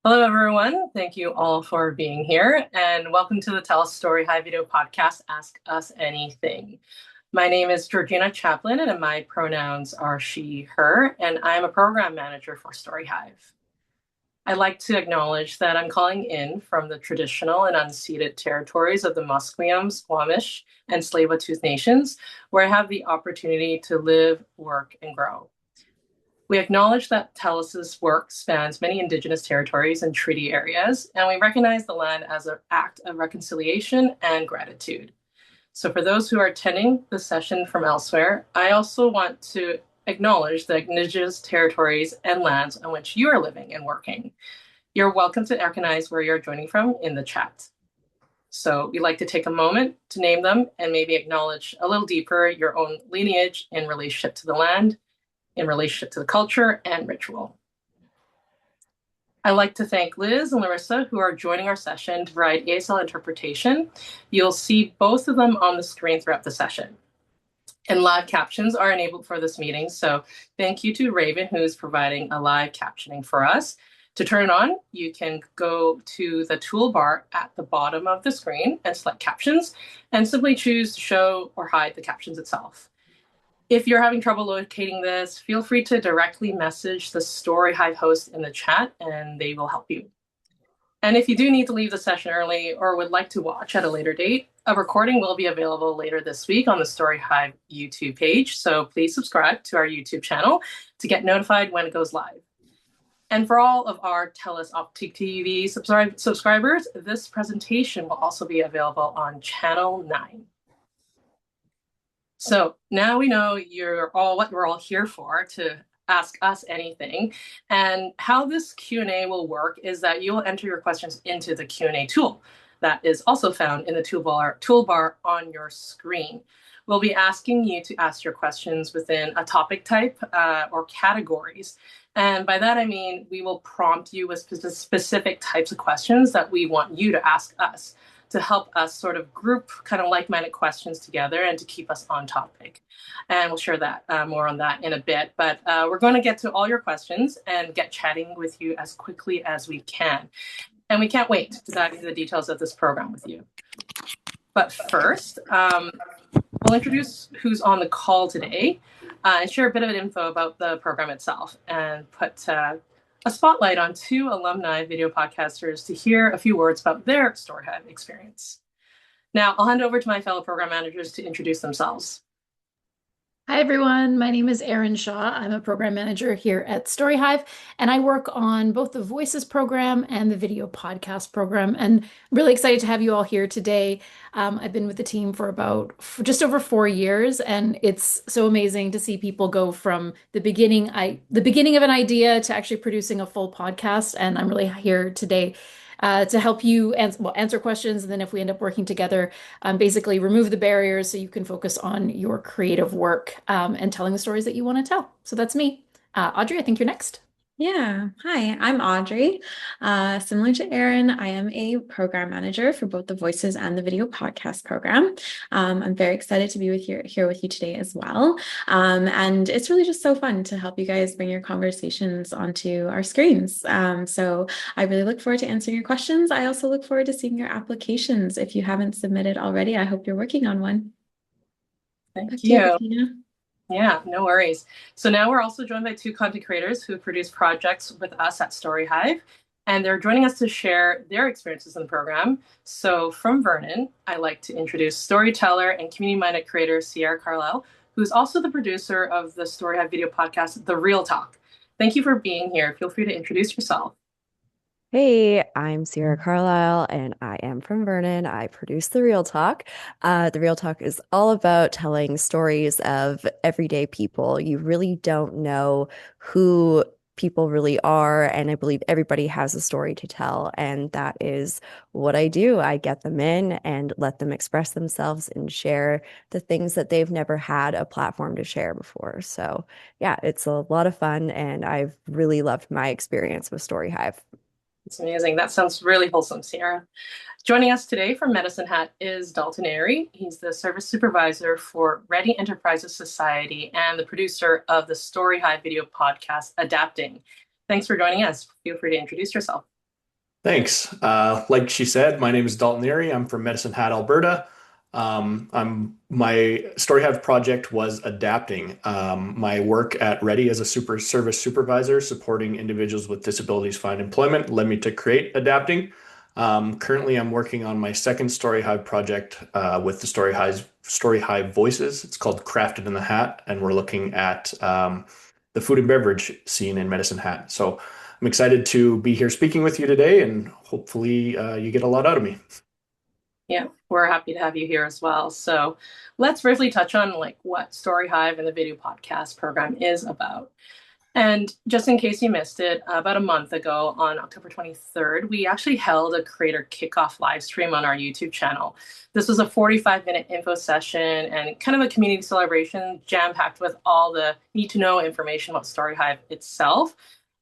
Hello, everyone. Thank you all for being here, and welcome to the TELUS STORYHIVE Video Podcast, Ask Us Anything. My name is Georgina Chaplin, and my pronouns are she, her, and I'm a program manager for StoryHive. I'd like to acknowledge that I'm calling in from the traditional and unceded territories of the Musqueam, Squamish, and Tsleil-Waututh Nations, where I have the opportunity to live, work, and grow. We acknowledge that TELUS's work spans many Indigenous territories and treaty areas, and we recognize the land as an act of reconciliation and gratitude. So for those who are attending the session from elsewhere, I also want to acknowledge the Indigenous territories and lands on which you are living and working. You're welcome to recognize where you're joining from in the chat. So we'd like to take a moment to name them and maybe acknowledge a little deeper your own lineage in relationship to the land, in relationship to the culture and ritual. I'd like to thank Liz and Larissa, who are joining our session to provide ASL interpretation. You'll see both of them on the screen throughout the session. And live captions are enabled for this meeting, so thank you to Raven, who is providing a live captioning for us. To turn it on, you can go to the toolbar at the bottom of the screen and select captions, and simply choose to show or hide the captions itself. If you're having trouble locating this, feel free to directly message the StoryHive host in the chat and they will help you. And if you do need to leave the session early or would like to watch at a later date, a recording will be available later this week on the StoryHive YouTube page. So please subscribe to our YouTube channel to get notified when it goes live. And for all of our TELUS Optic TV subscribers, this presentation will also be available on Channel 9. So now we know you're all what we're all here for, to ask us anything. And how this Q&A will work is that you will enter your questions into the Q&A tool that is also found in the toolbar on your screen. We'll be asking you to ask your questions within a topic type or categories. And by that, I mean, we will prompt you with specific types of questions that we want you to ask us, to help us sort of group kind of like-minded questions together and to keep us on topic. And we'll share that more on that in a bit. But we're going to get to all your questions and get chatting with you as quickly as we can. And we can't wait to dive into the details of this program with you. But first, we'll introduce who's on the call today and share a bit of info about the program itself and put a spotlight on two alumni video podcasters to hear a few words about their StoryHive experience. Now, I'll hand over to my fellow program managers to introduce themselves. Hi, everyone. My name is Erin Shaw. I'm a program manager here at StoryHive, and I work on both the Voices program and the video podcast program. And really excited to have you all here today. I've been with the team for just over 4 years, and it's so amazing to see people go from the beginning of an idea to actually producing a full podcast. And I'm really here today to help you answer questions. And then if we end up working together, basically remove the barriers so you can focus on your creative work and telling the stories that you want to tell. So that's me. Audrey, I think you're next. Yeah. Hi, I'm Audrey. Similar to Erin, I am a program manager for both the Voices and the Video Podcast program. I'm very excited to be here with you today as well. And it's really just so fun to help you guys bring your conversations onto our screens. So I really look forward to answering your questions. I also look forward to seeing your applications. If you haven't submitted already, I hope you're working on one. Thank you. Yeah, no worries. So now we're also joined by two content creators who produce projects with us at StoryHive, and they're joining us to share their experiences in the program. So from Vernon, I'd like to introduce storyteller and community-minded creator Sierra Carlisle, who's also the producer of the StoryHive video podcast, The Real Talk. Thank you for being here. Feel free to introduce yourself. Hey, I'm Sierra Carlisle and I am from Vernon. I produce The Real Talk. The Real Talk is all about telling stories of everyday people. You really don't know who people really are, and I believe everybody has a story to tell, and that is what I do. I get them in and let them express themselves and share the things that they've never had a platform to share before. So yeah, it's a lot of fun, and I've really loved my experience with StoryHive. It's amazing. That sounds really wholesome, Sierra. Joining us today from Medicine Hat is Dalton Airy. He's the service supervisor for Ready Enterprises Society and the producer of the StoryHive video podcast, Adapting. Thanks for joining us. Feel free to introduce yourself. Thanks. Like she said, my name is Dalton Neary. I'm from Medicine Hat, Alberta. My StoryHive project was adapting. My work at Ready as a super service supervisor supporting individuals with disabilities find employment led me to create adapting. Currently, I'm working on my second StoryHive project with the StoryHive Voices. It's called Crafted in the Hat, and we're looking at the food and beverage scene in Medicine Hat. So I'm excited to be here speaking with you today, and hopefully you get a lot out of me. Yeah, we're happy to have you here as well. So let's briefly touch on what StoryHive and the video podcast program is about. And just in case you missed it, about a month ago on October 23rd, we actually held a creator kickoff live stream on our YouTube channel. This was a 45-minute info session and kind of a community celebration jam-packed with all the need-to-know information about StoryHive itself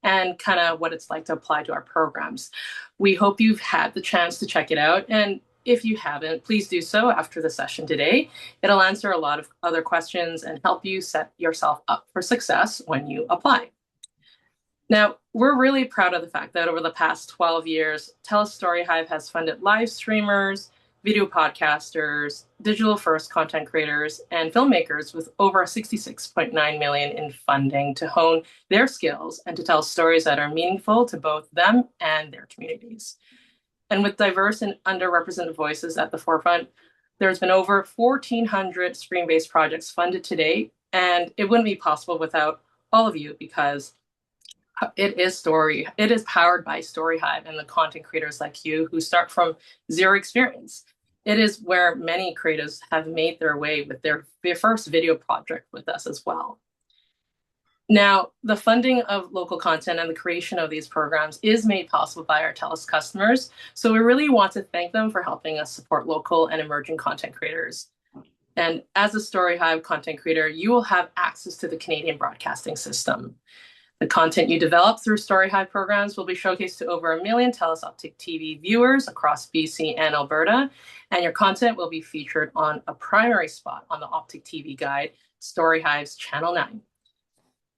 and kind of what it's like to apply to our programs. We hope you've had the chance to check it out. And if you haven't, please do so after the session today. It'll answer a lot of other questions and help you set yourself up for success when you apply. Now, we're really proud of the fact that over the past 12 years, TELUS StoryHive has funded live streamers, video podcasters, digital-first content creators, and filmmakers with over $66.9 million in funding to hone their skills and to tell stories that are meaningful to both them and their communities. And with diverse and underrepresented voices at the forefront, there's been over 1,400 screen-based projects funded to date, and it wouldn't be possible without all of you because it is powered by StoryHive and the content creators like you who start from zero experience. It is where many creators have made their way with their first video project with us as well. Now, the funding of local content and the creation of these programs is made possible by our TELUS customers. So we really want to thank them for helping us support local and emerging content creators. And as a StoryHive content creator, you will have access to the Canadian broadcasting system. The content you develop through StoryHive programs will be showcased to over 1 million TELUS Optic TV viewers across BC and Alberta. And your content will be featured on a primary spot on the Optic TV guide, StoryHive's Channel 9.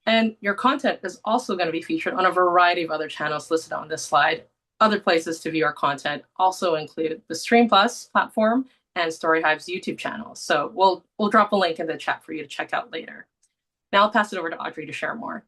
And your content is also going to be featured on a variety of other channels listed on this slide. Other places to view our content also include the Stream Plus platform and StoryHive's YouTube channel. So we'll drop a link in the chat for you to check out later. Now I'll pass it over to Audrey to share more.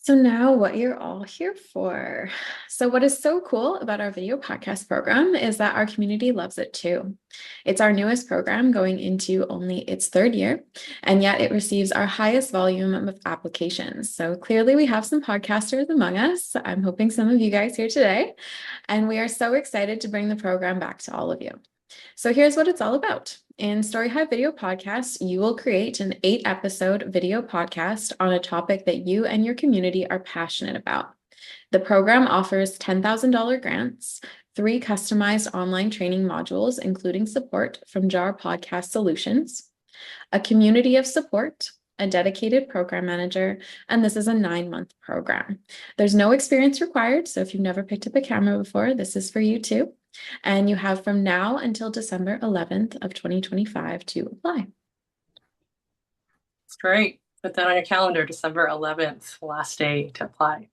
So now what you're all here for. So what is so cool about our video podcast program is that our community loves it too. It's our newest program going into only its third year, and yet it receives our highest volume of applications. So clearly we have some podcasters among us. I'm hoping some of you guys here today, and we are so excited to bring the program back to all of you. So here's what it's all about. In StoryHive Video Podcast, you will create an 8-episode video podcast on a topic that you and your community are passionate about. The program offers $10,000 grants, 3 customized online training modules, including support from JAR Podcast Solutions, a community of support, a dedicated program manager, and this is a 9-month program. There's no experience required, so if you've never picked up a camera before, this is for you too. And you have from now until December 11th of 2025 to apply. That's great. Put that on your calendar, December 11th, last day to apply.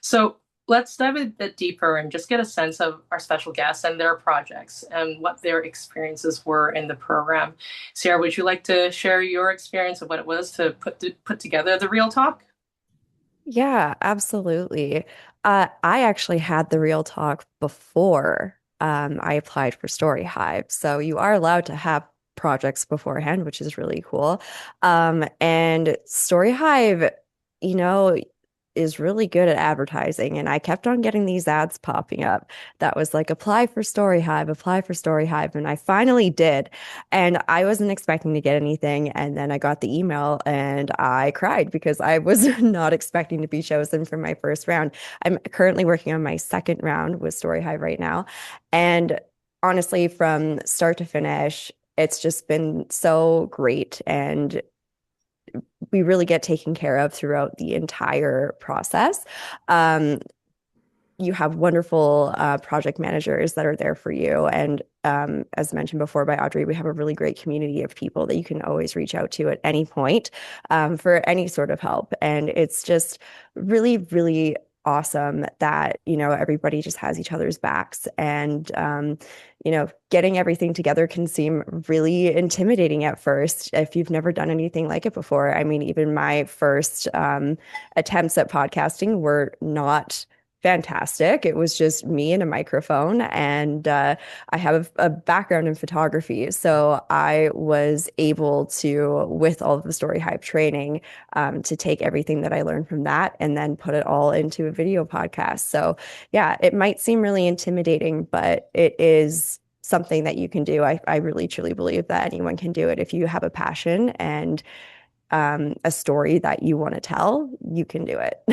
So let's dive a bit deeper and just get a sense of our special guests and their projects and what their experiences were in the program. Sarah, would you like to share your experience of what it was to put together the Real Talk? Yeah, absolutely. I actually had the Real Talk before I applied for StoryHive. So you are allowed to have projects beforehand, which is really cool. And StoryHive, is really good at advertising. And I kept on getting these ads popping up that was like, apply for StoryHive. And I finally did. And I wasn't expecting to get anything. And then I got the email and I cried because I was not expecting to be chosen for my first round. I'm currently working on my second round with StoryHive right now. And honestly, from start to finish, it's just been so great. And we really get taken care of throughout the entire process. You have wonderful project managers that are there for you. And as mentioned before by Audrey, we have a really great community of people that you can always reach out to at any point for any sort of help. And it's just really, really awesome that, everybody just has each other's backs. And, getting everything together can seem really intimidating at first if you've never done anything like it before. I mean, even my first attempts at podcasting were not fantastic. It was just me and a microphone, and I have a background in photography, so I was able to, with all of the StoryHive training, to take everything that I learned from that and then put it all into a video podcast. So yeah, it might seem really intimidating, but it is something that you can do. I really truly believe that anyone can do it if you have a passion and a story that you want to tell. You can do it.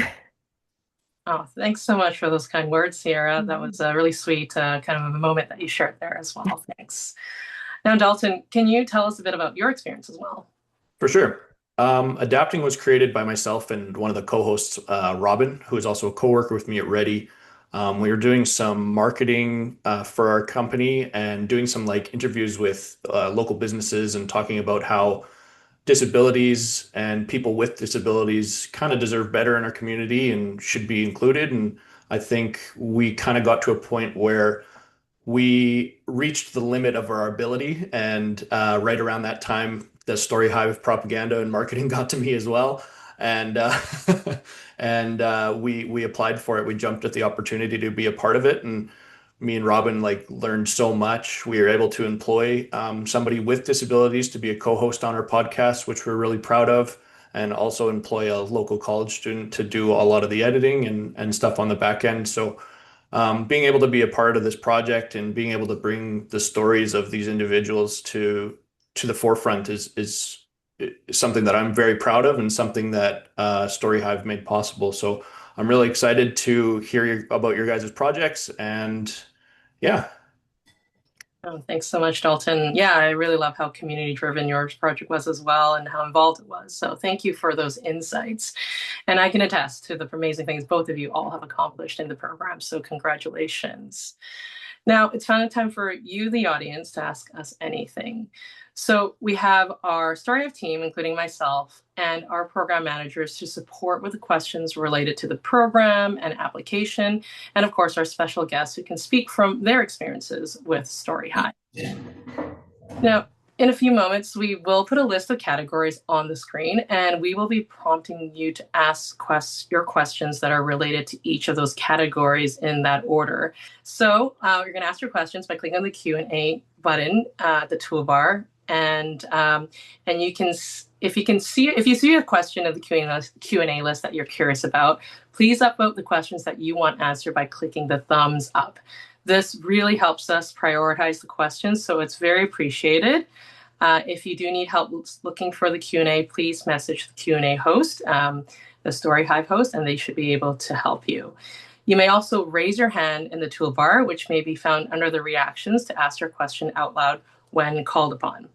Oh, thanks so much for those kind words, Sierra. That was a really sweet kind of a moment that you shared there as well. Thanks. Now, Dalton, can you tell us a bit about your experience as well? For sure. Adapting was created by myself and one of the co-hosts, Robin, who is also a coworker with me at Ready. We were doing some marketing for our company and doing some interviews with local businesses and talking about how disabilities and people with disabilities kind of deserve better in our community and should be included. And I think we kind of got to a point where we reached the limit of our ability. And right around that time, the StoryHive propaganda and marketing got to me as well. And we applied for it. We jumped at the opportunity to be a part of it. And me and Robin learned so much. We were able to employ somebody with disabilities to be a co-host on our podcast, which we're really proud of, and also employ a local college student to do a lot of the editing and stuff on the back end. So being able to be a part of this project and being able to bring the stories of these individuals to the forefront is something that I'm very proud of and something that StoryHive made possible. So I'm really excited to hear about your guys' projects, and yeah. Oh, thanks so much, Dalton. Yeah, I really love how community-driven your project was as well and how involved it was. So thank you for those insights. And I can attest to the amazing things both of you all have accomplished in the program. So congratulations. Now it's finally time for you, the audience, to ask us anything. So we have our StoryHive team, including myself, and our program managers to support with the questions related to the program and application, and of course our special guests who can speak from their experiences with StoryHive. Now, in a few moments, we will put a list of categories on the screen, and we will be prompting you to ask your questions that are related to each of those categories in that order. So you're going to ask your questions by clicking on the Q&A button, the toolbar, and you can, if you see a question of the Q&A list that you're curious about, please upvote the questions that you want answered by clicking the thumbs up. This really helps us prioritize the questions, so it's very appreciated. If you do need help looking for the Q&A, please message the Q&A host, the StoryHive host, and they should be able to help you. You may also raise your hand in the toolbar, which may be found under the reactions, to ask your question out loud when called upon.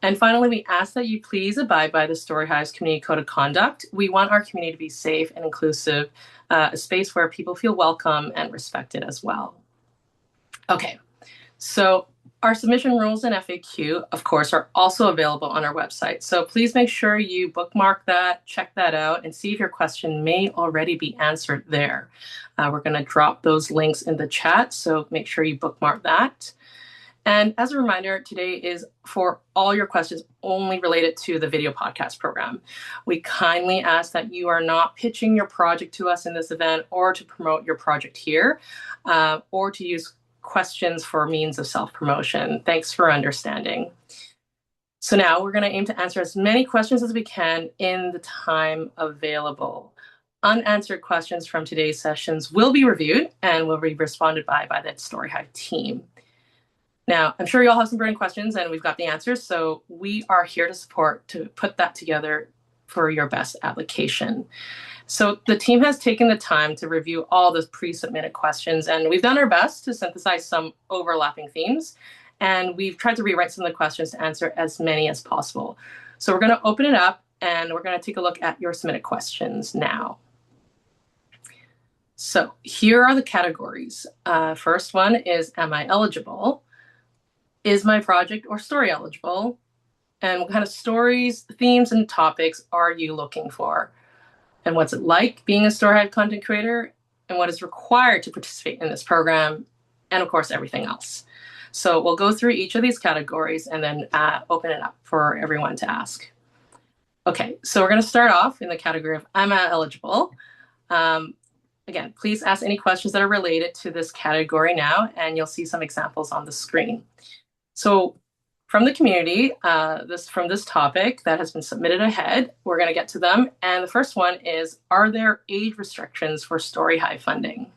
And finally, we ask that you please abide by the StoryHive's Community Code of Conduct. We want our community to be safe and inclusive, a space where people feel welcome and respected as well. Okay, so our submission rules and FAQ, of course, are also available on our website. So please make sure you bookmark that, check that out, and see if your question may already be answered there. We're going to drop those links in the chat, so make sure you bookmark that. And as a reminder, today is for all your questions only related to the video podcast program. We kindly ask that you are not pitching your project to us in this event or to promote your project here, or to use questions for means of self-promotion. Thanks for understanding. So now we're going to aim to answer as many questions as we can in the time available. Unanswered questions from today's sessions will be reviewed and will be responded by the StoryHive team. Now, I'm sure you all have some burning questions and we've got the answers, so we are here to support, to put that together for your best application. So the team has taken the time to review all the pre-submitted questions, and we've done our best to synthesize some overlapping themes, and we've tried to rewrite some of the questions to answer as many as possible. So we're going to open it up and we're going to take a look at your submitted questions now. So here are the categories. First one is, am I eligible? Is my project or story eligible? And what kind of stories, themes, and topics are you looking for? and what's it like being a StoryHive content creator, and what is required to participate in this program, and of course, everything else. So we'll go through each of these categories and then open it up for everyone to ask. Okay, so we're going to start off in the category of I'm eligible. Again, please ask any questions that are related to this category now, and you'll see some examples on the screen. So from the community, from this topic that has been submitted ahead, we're going to get to them. And the first one is, are there age restrictions for StoryHive funding?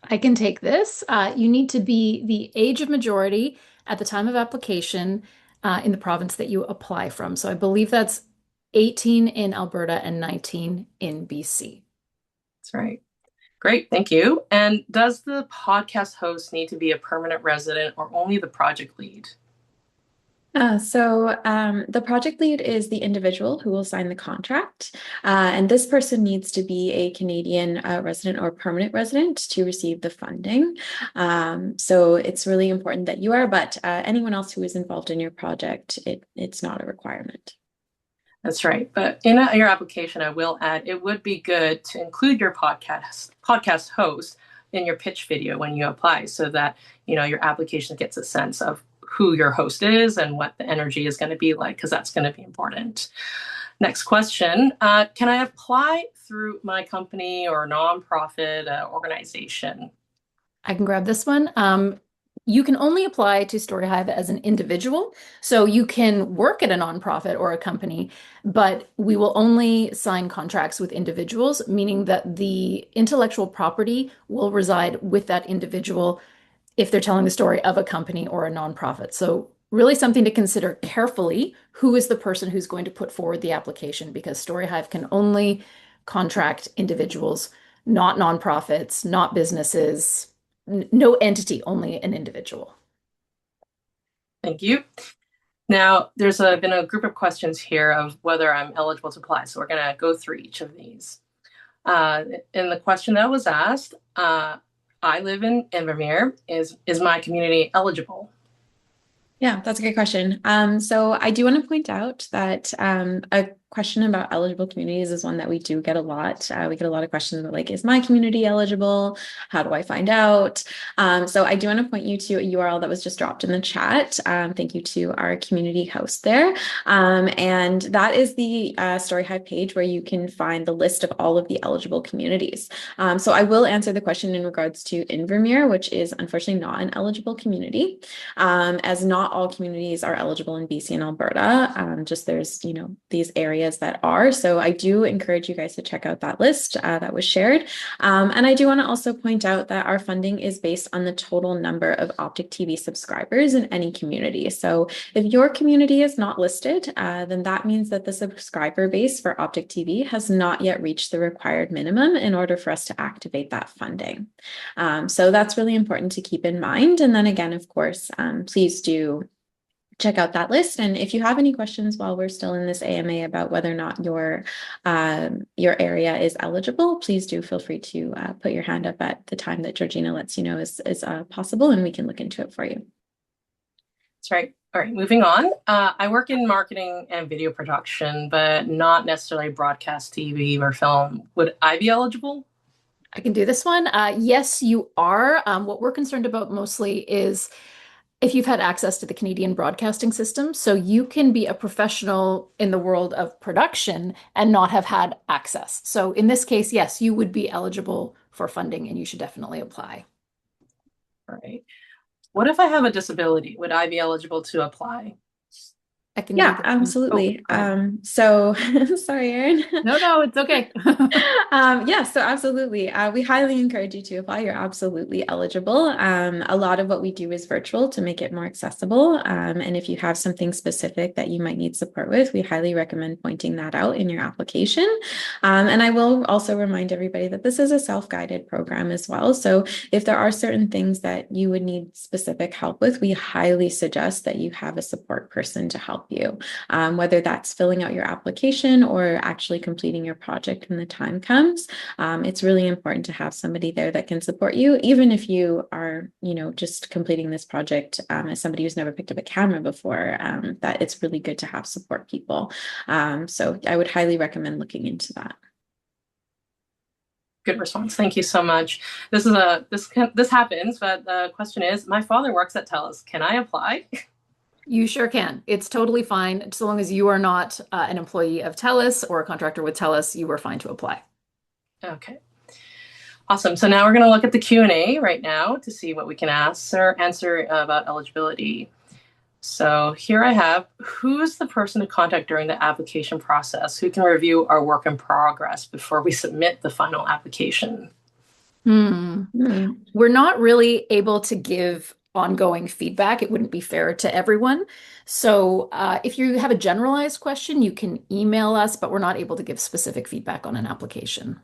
I can take this. You need to be the age of majority at the time of application in the province that you apply from. So I believe that's 18 in Alberta and 19 in BC. That's right. Great, thank you. And does the podcast host need to be a permanent resident or only the project lead? The project lead is the individual who will sign the contract, and this person needs to be a Canadian resident or permanent resident to receive the funding. So it's really important that you are, but anyone else who is involved in your project, it's not a requirement. That's right. But in your application, I will add, it would be good to include your podcast host in your pitch video when you apply, so that your application gets a sense of who your host is and what the energy is going to be like, because that's going to be important. Next question. Can I apply through my company or nonprofit organization? I can grab this one. You can only apply to StoryHive as an individual. So you can work at a nonprofit or a company, but we will only sign contracts with individuals, meaning that the intellectual property will reside with that individual if they're telling the story of a company or a nonprofit. So really something to consider carefully, who is the person who's going to put forward the application, because StoryHive can only contract individuals, not nonprofits, not businesses, no entity, only an individual. Thank you. Now, there's been a group of questions here of whether I'm eligible to apply. So we're going to go through each of these. In the question that was asked, I live in Invermere. Is my community eligible? Yeah, that's a great question. So I do want to point out that a question about eligible communities is one that we do get a lot. We get a lot of questions about, like, is my community eligible? How do I find out? So I do want to point you to a URL that was just dropped in the chat. Thank you to our community host there. And that is the StoryHive page where you can find the list of all of the eligible communities. So I will answer the question in regards to Invermere, which is unfortunately not an eligible community, as not all communities are eligible in BC and Alberta. Just there's, these areas that are. So I do encourage you guys to check out that list that was shared. And I do want to also point out that our funding is based on the total number of Optic TV subscribers in any community. So if your community is not listed, then that means that the subscriber base for Optic TV has not yet reached the required minimum in order for us to activate that funding. So that's really important to keep in mind. And then again, of course, please do check out that list. And if you have any questions while we're still in this AMA about whether or not your area is eligible, please do feel free to put your hand up at the time that Georgina lets you know is possible, and we can look into it for you. That's right. All right, moving on. I work in marketing and video production, but not necessarily broadcast TV or film. Would I be eligible? I can do this one. Yes, you are. What we're concerned about mostly is if you've had access to the Canadian broadcasting system. So you can be a professional in the world of production and not have had access. So in this case, yes, you would be eligible for funding and you should definitely apply. All right. What if I have a disability? Would I be eligible to apply? I can. Yeah, absolutely. So sorry, Erin. No, it's okay. Yeah, so absolutely. We highly encourage you to apply. You're absolutely eligible. A lot of what we do is virtual to make it more accessible. And if you have something specific that you might need support with, we highly recommend pointing that out in your application. And I will also remind everybody that this is a self-guided program as well. So if there are certain things that you would need specific help with, we highly suggest that you have a support person to help you, whether that's filling out your application or actually completing your project when the time comes. It's really important to have somebody there that can support you, even if you are, just completing this project as somebody who's never picked up a camera before, that it's really good to have support people. So I would highly recommend looking into that. Good response. Thank you so much. This happens, but the question is, my father works at TELUS. Can I apply? You sure can. It's totally fine. So long as you are not an employee of TELUS or a contractor with TELUS, you are fine to apply. Okay. Awesome. So now we're going to look at the Q&A right now to see what we can answer about eligibility. So here I have, who's the person to contact during the application process? Who can review our work in progress before we submit the final application? We're not really able to give ongoing feedback. It wouldn't be fair to everyone. So if you have a generalized question, you can email us, but we're not able to give specific feedback on an application.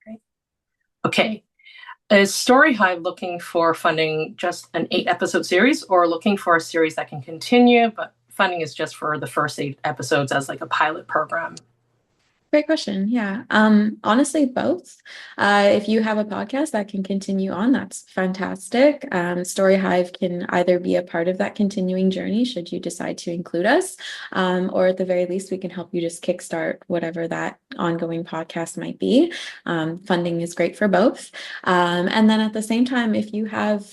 Great. Okay. Is StoryHive looking for funding just an 8-episode series, or looking for a series that can continue, but funding is just for the first 8 episodes as like a pilot program? Great question. Yeah. Honestly, both. If you have a podcast that can continue on, that's fantastic. StoryHive can either be a part of that continuing journey should you decide to include us, or at the very least, we can help you just kickstart whatever that ongoing podcast might be. Funding is great for both. And then at the same time, if you have,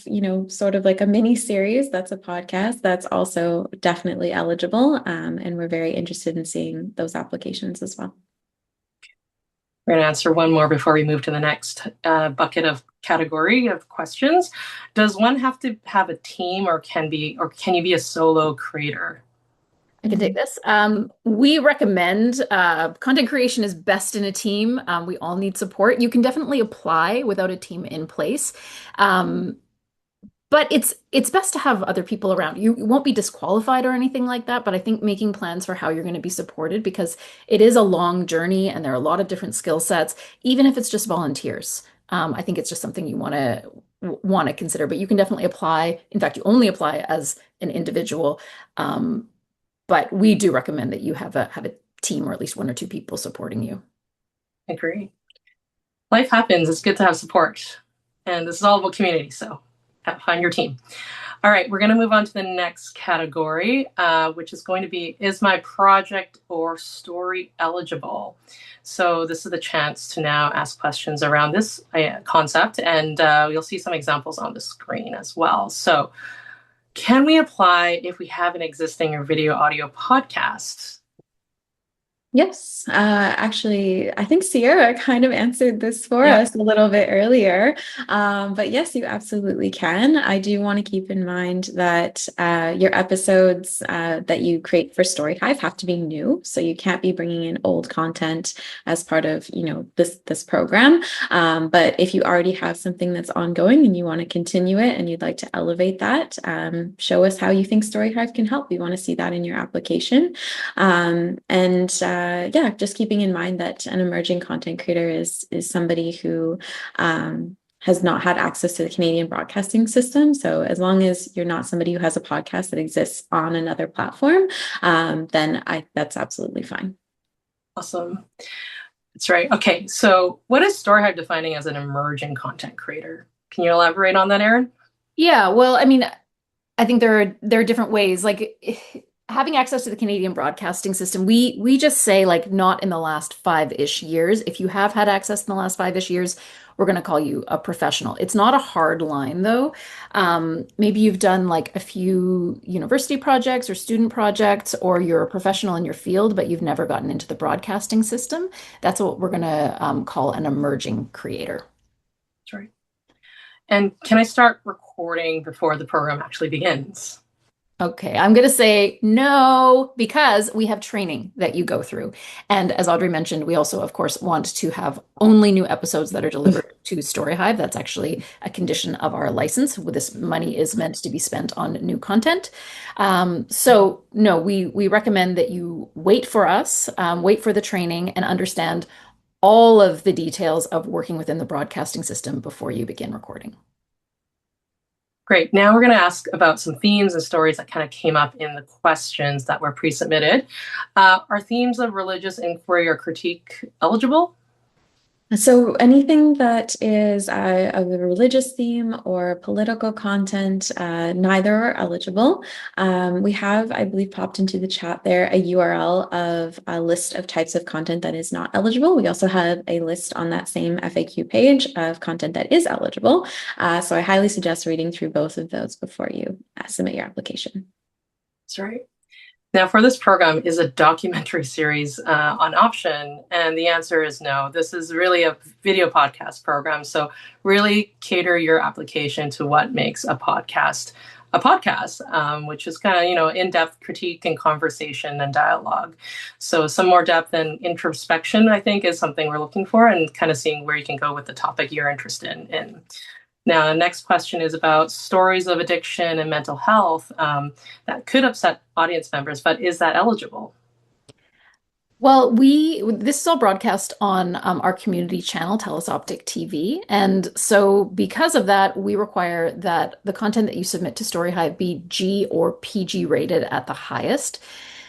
sort of like a mini series that's a podcast, that's also definitely eligible. And we're very interested in seeing those applications as well. We're going to answer one more before we move to the next bucket of category of questions. Does one have to have a team, or can you be a solo creator? I can take this. We recommend content creation is best in a team. We all need support. You can definitely apply without a team in place. But it's best to have other people around. You won't be disqualified or anything like that, but I think making plans for how you're going to be supported, because it is a long journey and there are a lot of different skill sets, even if it's just volunteers. I think it's just something you want to consider, but you can definitely apply. In fact, you only apply as an individual. But we do recommend that you have a team, or at least 1 or 2 people supporting you. I agree. Life happens. It's good to have support. And this is all about community, so find your team. All right, we're going to move on to the next category, which is going to be, is my project or story eligible? So this is the chance to now ask questions around this concept, and you'll see some examples on the screen as well. So can we apply if we have an existing video audio podcast? Yes, actually, I think Sierra kind of answered this for us a little bit earlier. But yes, you absolutely can. I do want to keep in mind that your episodes that you create for StoryHive have to be new. So you can't be bringing in old content as part of, this program. But if you already have something that's ongoing and you want to continue it and you'd like to elevate that, show us how you think StoryHive can help. We want to see that in your application. Just keeping in mind that an emerging content creator is somebody who has not had access to the Canadian broadcasting system. So as long as you're not somebody who has a podcast that exists on another platform, then that's absolutely fine. Awesome. That's right. Okay, so what is StoryHive defining as an emerging content creator? Can you elaborate on that, Erin? Yeah, well, I mean, I think there are different ways. Like, having access to the Canadian broadcasting system, we just say, like, not in the last 5-ish years. If you have had access in the last 5-ish years, we're going to call you a professional. It's not a hard line, though. Maybe you've done like a few university projects or student projects, or you're a professional in your field, but you've never gotten into the broadcasting system. That's what we're going to call an emerging creator. That's right. And can I start recording before the program actually begins? Okay, I'm going to say no, because we have training that you go through. And as Audrey mentioned, we also, of course, want to have only new episodes that are delivered to StoryHive. That's actually a condition of our license. This money is meant to be spent on new content. So no, we recommend that you wait for us, wait for the training, and understand all of the details of working within the broadcasting system before you begin recording. Great. Now we're going to ask about some themes and stories that kind of came up in the questions that were pre-submitted. Are themes of religious inquiry or critique eligible? So anything that is of a religious theme or political content, neither are eligible. We have, I believe, popped into the chat there a URL of a list of types of content that is not eligible. We also have a list on that same FAQ page of content that is eligible. So I highly suggest reading through both of those before you submit your application. That's right. Now, for this program, is a documentary series an option? And the answer is no. This is really a video podcast program. So really cater your application to what makes a podcast, which is kind of, in-depth critique and conversation and dialogue. So some more depth and introspection, I think, is something we're looking for, and kind of seeing where you can go with the topic you're interested in. Now, the next question is about stories of addiction and mental health that could upset audience members, but is that eligible? Well, this is all broadcast on our community channel, TELUS Optic TV. And so because of that, we require that the content that you submit to StoryHive be G or PG rated at the highest.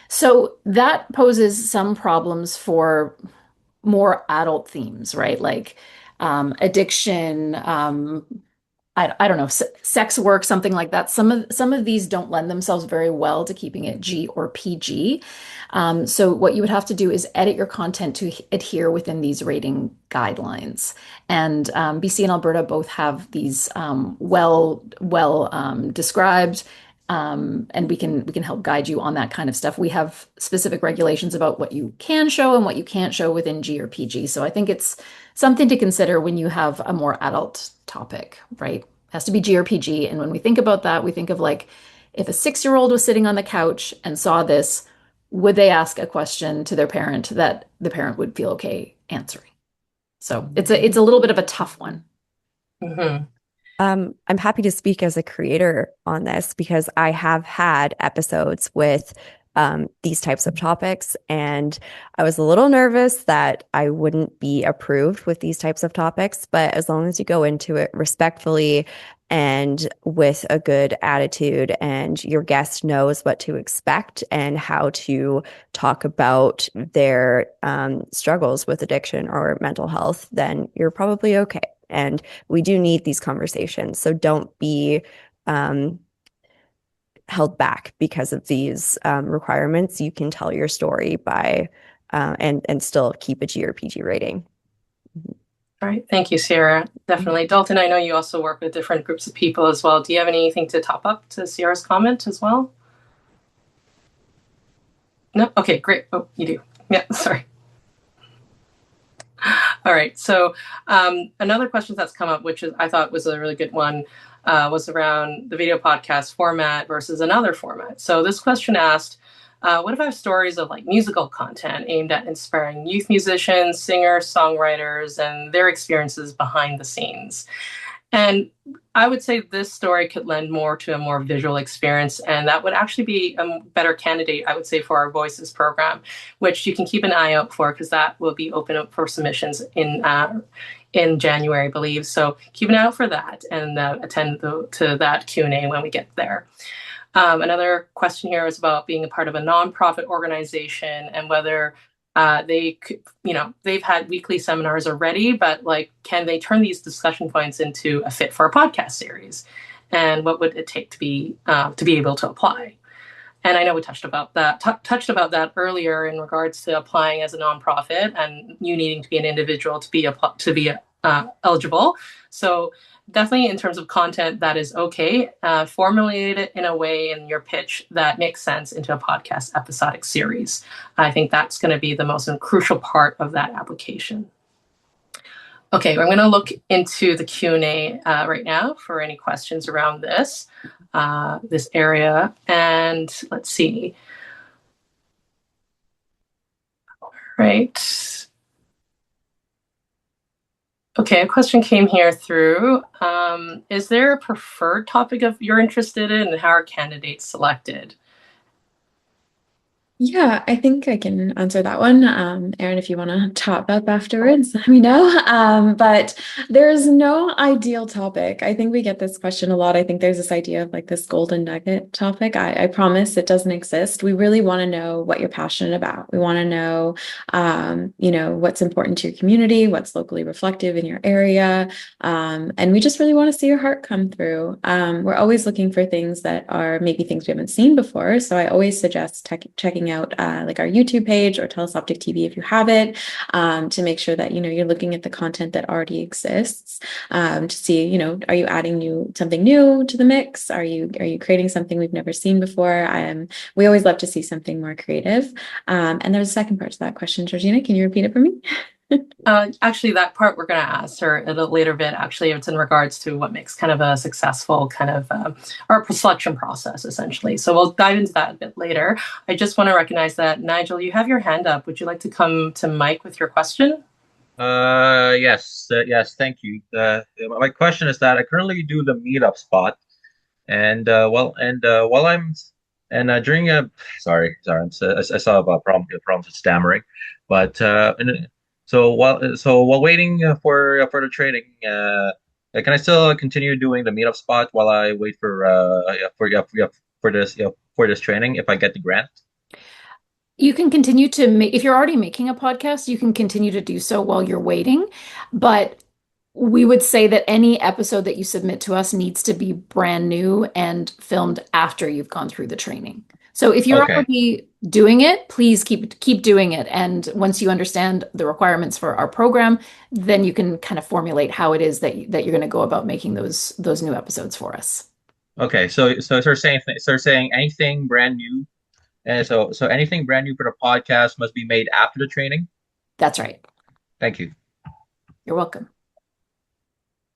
So that poses some problems for more adult themes, right? Like addiction, I don't know, sex work, something like that. Some of these don't lend themselves very well to keeping it G or PG. So what you would have to do is edit your content to adhere within these rating guidelines. And BC and Alberta both have these well described. And we can help guide you on that kind of stuff. We have specific regulations about what you can show and what you can't show within G or PG. So I think it's something to consider when you have a more adult topic, right? It has to be G or PG. And when we think about that, we think of like, if a 6-year-old was sitting on the couch and saw this, would they ask a question to their parent that the parent would feel okay answering? So it's a little bit of a tough one. Mm-hmm. I'm happy to speak as a creator on this because I have had episodes with these types of topics, and I was a little nervous that I wouldn't be approved with these types of topics. But as long as you go into it respectfully and with a good attitude, and your guest knows what to expect and how to talk about their struggles with addiction or mental health, then you're probably okay. And we do need these conversations. So don't be held back because of these requirements. You can tell your story by and still keep a G or PG rating. All right. Thank you, Sierra. Definitely. Dalton, I know you also work with different groups of people as well. Do you have anything to top up to Sierra's comment as well? No? Okay, great. Oh, you do. Yeah, sorry. All right. So another question that's come up, which I thought was a really good one, was around the video podcast format versus another format. So this question asked, what if I have stories of like musical content aimed at inspiring youth musicians, singers, songwriters, and their experiences behind the scenes? And I would say this story could lend more to a more visual experience, and that would actually be a better candidate, I would say, for our Voices program, which you can keep an eye out for because that will be open up for submissions in January, I believe. So keep an eye out for that and attend to that Q&A when we get there. Another question here is about being a part of a nonprofit organization and whether they could, they've had weekly seminars already, but like, can they turn these discussion points into a fit for a podcast series? And what would it take to be able to apply? And I know we touched about that earlier in regards to applying as a nonprofit and you needing to be an individual to be eligible. So definitely in terms of content, that is okay. Formulate it in a way in your pitch that makes sense into a podcast episodic series. I think that's going to be the most crucial part of that application. Okay, I'm going to look into the Q&A right now for any questions around this area. And let's see. All right. Okay, a question came here through. Is there a preferred topic you're interested in, and how are candidates selected? Yeah, I think I can answer that one. Erin, if you want to top up afterwards, let me know. But there's no ideal topic. I think we get this question a lot. I think there's this idea of like this golden nugget topic. I promise it doesn't exist. We really want to know what you're passionate about. We want to know, what's important to your community, what's locally reflective in your area. And we just really want to see your heart come through. We're always looking for things that are maybe things we haven't seen before. So I always suggest checking out like our YouTube page or TELUS Optic TV if you have it, to make sure that you're looking at the content that already exists, to see are you adding something new to the mix? Are you creating something we've never seen before? We always love to see something more creative. And there's a second part to that question, Georgina. Can you repeat it for me? Actually, that part we're going to answer at a later bit. Actually, it's in regards to what makes kind of a successful kind of our selection process, essentially. So we'll dive into that a bit later. I just want to recognize that, Nigel, you have your hand up. Would you like to come to Mike with your question? Yes, thank you. My question is that I currently do the meetup spot, and while I'm during a I saw about problems with stammering, but so while waiting for the training, can I still continue doing the meetup spot while I wait for this training if I get the grant? You can continue to make, if you're already making a podcast, you can continue to do so while you're waiting. But we would say that any episode that you submit to us needs to be brand new and filmed after you've gone through the training. So if you're Okay. already doing it, please keep doing it. And once you understand the requirements for our program, then you can kind of formulate how it is that you're going to go about making those new episodes for us. Okay. So they're saying anything brand new. And so anything brand new for the podcast must be made after the training. That's right. Thank you. You're welcome.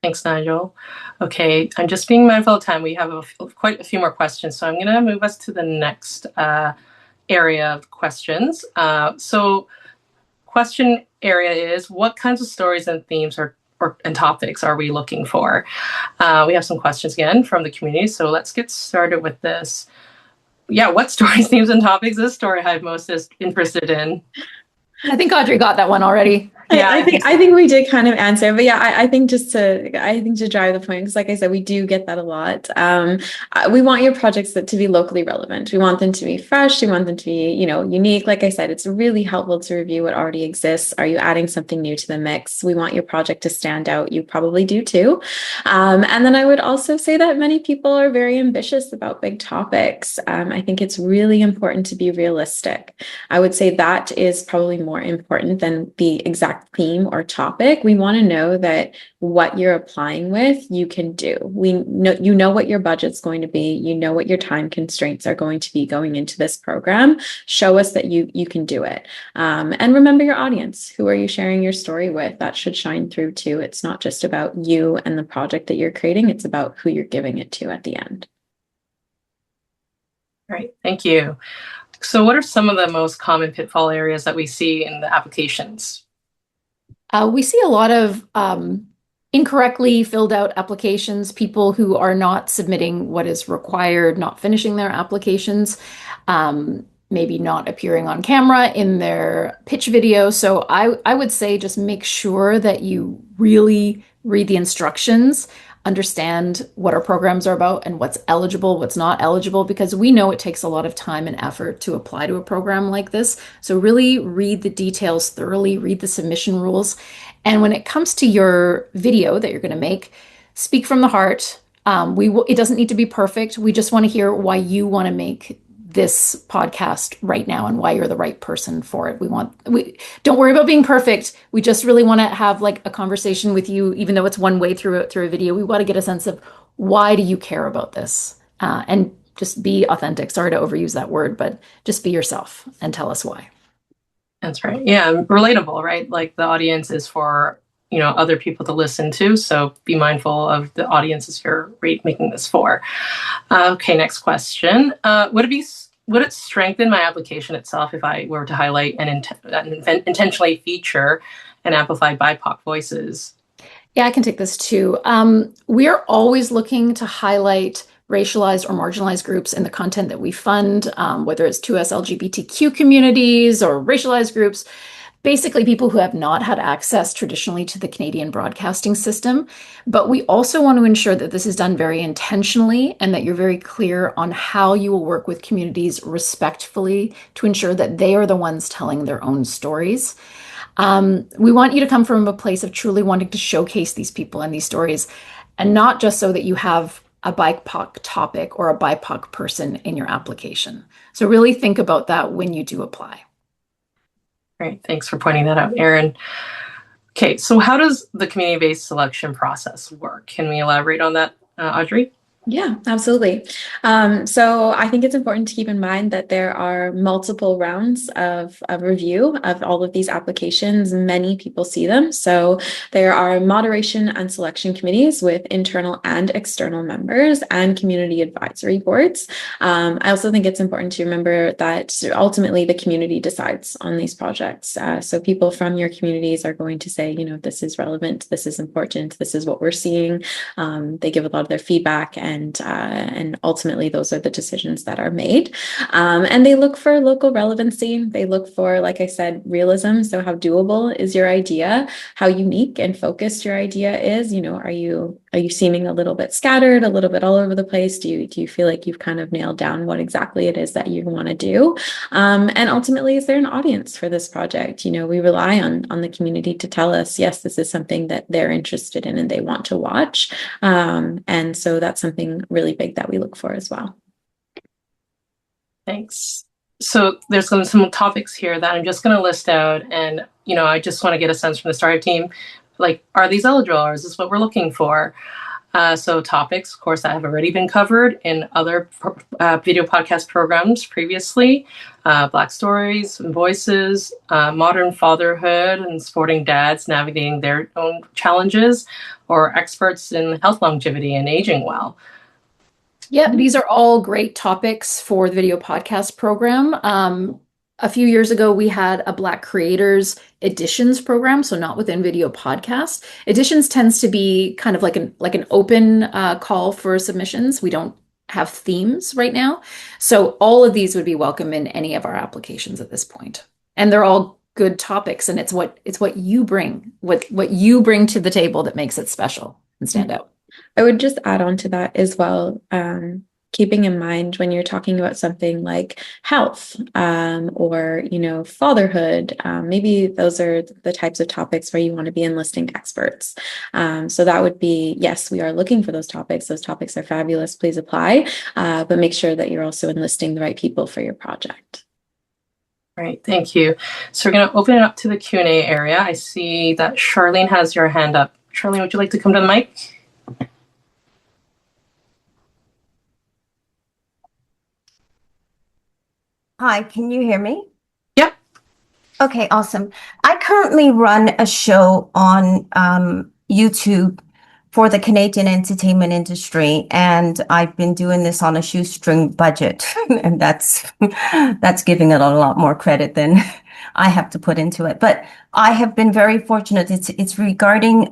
Thanks, Nigel. Okay, I'm just being mindful of time. We have quite a few more questions, so I'm going to move us to the next area of questions. So question area is, what kinds of stories and themes and topics are we looking for? We have some questions again from the community, so let's get started with this. Yeah, what stories, themes, and topics is StoryHive most interested in? I think Audrey got that one already. Yeah, I think we did kind of answer, but yeah, I think to drive the point, because like I said, we do get that a lot. We want your projects to be locally relevant. We want them to be fresh. We want them to be, unique. Like I said, it's really helpful to review what already exists. Are you adding something new to the mix? We want your project to stand out. You probably do too. And then I would also say that many people are very ambitious about big topics. I think it's really important to be realistic. I would say that is probably more important than the exact theme or topic. We want to know that what you're applying with, you can do. We know what your budget's going to be. You know what your time constraints are going to be going into this program. Show us that you can do it. And remember your audience. Who are you sharing your story with? That should shine through too. It's not just about you and the project that you're creating. It's about who you're giving it to at the end. Great, thank you. So what are some of the most common pitfall areas that we see in the applications? We see a lot of incorrectly filled out applications, people who are not submitting what is required, not finishing their applications, maybe not appearing on camera in their pitch video. So I would say just make sure that you really read the instructions, understand what our programs are about and what's eligible, what's not eligible, because we know it takes a lot of time and effort to apply to a program like this. So really read the details thoroughly, read the submission rules. And when it comes to your video that you're going to make, speak from the heart. It doesn't need to be perfect. We just want to hear why you want to make this podcast right now and why you're the right person for it. We don't worry about being perfect. We just really want to have like a conversation with you, even though it's one way through a video. We want to get a sense of why do you care about this, and just be authentic. Sorry to overuse that word, but just be yourself and tell us why. That's right. Yeah, relatable, right? Like the audience is for other people to listen to. So be mindful of the audiences you're making this for. Okay, next question. Would it strengthen my application itself if I were to highlight and intentionally feature and amplify BIPOC voices? Yeah, I can take this too. We are always looking to highlight racialized or marginalized groups in the content that we fund, whether it's 2S LGBTQ communities or racialized groups, basically people who have not had access traditionally to the Canadian broadcasting system. But we also want to ensure that this is done very intentionally and that you're very clear on how you will work with communities respectfully to ensure that they are the ones telling their own stories. We want you to come from a place of truly wanting to showcase these people and these stories, and not just so that you have a BIPOC topic or a BIPOC person in your application. So really think about that when you do apply. Great. Thanks for pointing that out, Erin. Okay, so how does the community-based selection process work? Can we elaborate on that, Audrey? Yeah, absolutely. So I think it's important to keep in mind that there are multiple rounds of review of all of these applications. Many people see them. So there are moderation and selection committees with internal and external members and community advisory boards. I also think it's important to remember that ultimately the community decides on these projects. So people from your communities are going to say, this is relevant, this is important, this is what we're seeing. They give a lot of their feedback, and ultimately those are the decisions that are made. And they look for local relevancy. They look for, like I said, realism. So how doable is your idea? How unique and focused your idea is? Are you seeming a little bit scattered, a little bit all over the place? Do you feel like you've kind of nailed down what exactly it is that you want to do? And ultimately, is there an audience for this project? We rely on the community to tell us, yes, this is something that they're interested in and they want to watch. And so that's something really big that we look for as well. Thanks. So there's some topics here that I'm just going to list out, and I just want to get a sense from the Startup team, like, are these eligible, or is this what we're looking for? So topics, of course, that have already been covered in other video podcast programs previously: Black stories and voices, modern fatherhood and supporting dads navigating their own challenges, or experts in health longevity and aging well. Yeah, these are all great topics for the video podcast program. A few years ago, we had a Black Creators Editions program, so not within video podcast. Editions tends to be kind of like an open call for submissions. We don't have themes right now, so all of these would be welcome in any of our applications at this point. And they're all good topics, and it's what you bring, what you bring to the table that makes it special and stand out. I would just add on to that as well, keeping in mind when you're talking about something like health or, fatherhood, maybe those are the types of topics where you want to be enlisting experts. So that would be, yes, we are looking for those topics. Those topics are fabulous. Please apply, but make sure that you're also enlisting the right people for your project. Great, thank you. So we're going to open it up to the Q&A area. I see that Charlene has your hand up. Charlene, would you like to come to the mic? Hi, can you hear me? Yep. Okay, awesome. I currently run a show on YouTube for the Canadian entertainment industry, and I've been doing this on a shoestring budget, and that's giving it a lot more credit than I have to put into it. But I have been very fortunate. It's regarding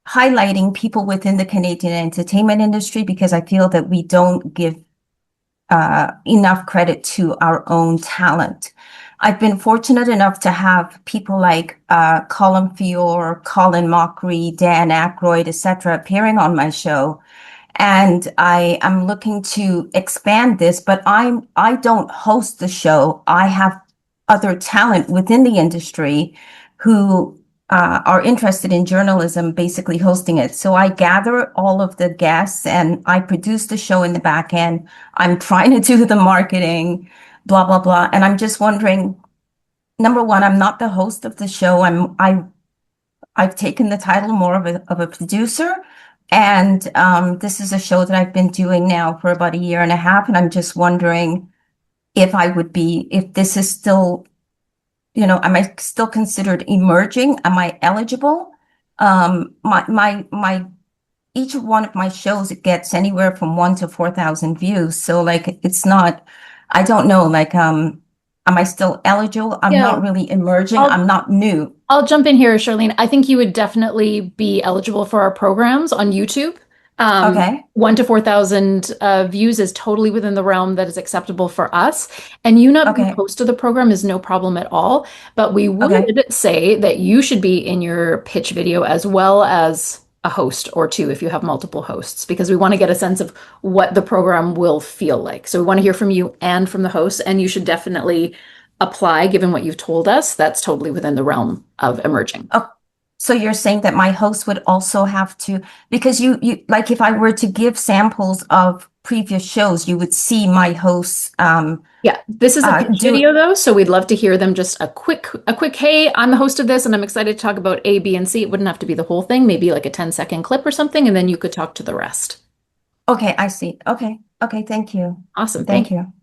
highlighting people within the Canadian entertainment industry, because I feel that we don't give enough credit to our own talent. I've been fortunate enough to have people like Colin Fior, Colin Mockery, Dan Aykroyd, etc., appearing on my show. And I am looking to expand this, but I don't host the show. I have other talent within the industry who are interested in journalism, basically hosting it. So I gather all of the guests and I produce the show in the back end. I'm trying to do the marketing, blah, blah, blah. And I'm just wondering, number one, I'm not the host of the show. I've taken the title more of a producer. And this is a show that I've been doing now for about a year and a half. And I'm just wondering if this is still, am I still considered emerging? Am I eligible? Each one of my shows, it gets anywhere from 1,000 to 4,000 views. So it's not, I don't know, am I still eligible? I'm not really emerging. I'm not new. I'll jump in here, Charlene. I think you would definitely be eligible for our programs on YouTube. Okay. 1 to 4,000 views is totally within the realm that is acceptable for us. And you not being Okay. host of the program is no problem at all. But we would Okay. say that you should be in your pitch video as well as a host or two if you have multiple hosts, because we want to get a sense of what the program will feel like. So we want to hear from you and from the host, and you should definitely apply given what you've told us. That's totally within the realm of emerging. Oh, so you're saying that my host would also have to, because you like if I were to give samples of previous shows, you would see my hosts. Yeah, this is a pitch video though, so we'd love to hear them just a quick, hey, I'm the host of this and I'm excited to talk about A, B, and C. It wouldn't have to be the whole thing, maybe like a 10-second clip or something, and then you could talk to the rest. Okay, I see. Okay, thank you. Awesome. Thank you.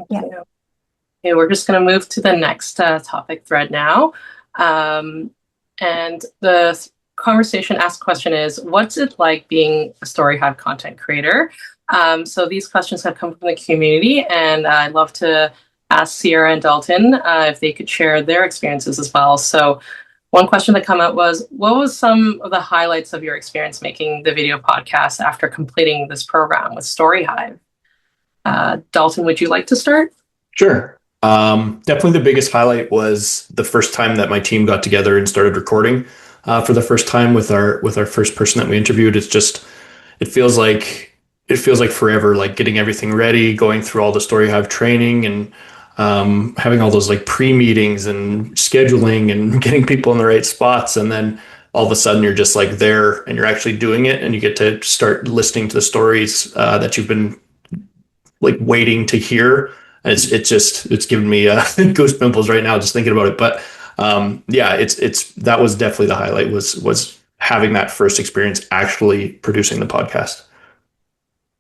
Yeah. Okay, we're just going to move to the next topic thread now. And the conversation asked question is, what's it like being a StoryHive content creator? So these questions have come from the community, and I'd love to ask Sierra and Dalton if they could share their experiences as well. So one question that came out was, what was some of the highlights of your experience making the video podcast after completing this program with StoryHive? Dalton, would you like to start? Sure. Definitely the biggest highlight was the first time that my team got together and started recording for the first time with our first person that we interviewed. It feels like forever, like getting everything ready, going through all the StoryHive training and having all those like pre-meetings and scheduling and getting people in the right spots. And then all of a sudden you're just like there and you're actually doing it, and you get to start listening to the stories that you've been like waiting to hear. It's giving me goosebumps right now just thinking about it. But that was definitely the highlight, was having that first experience actually producing the podcast.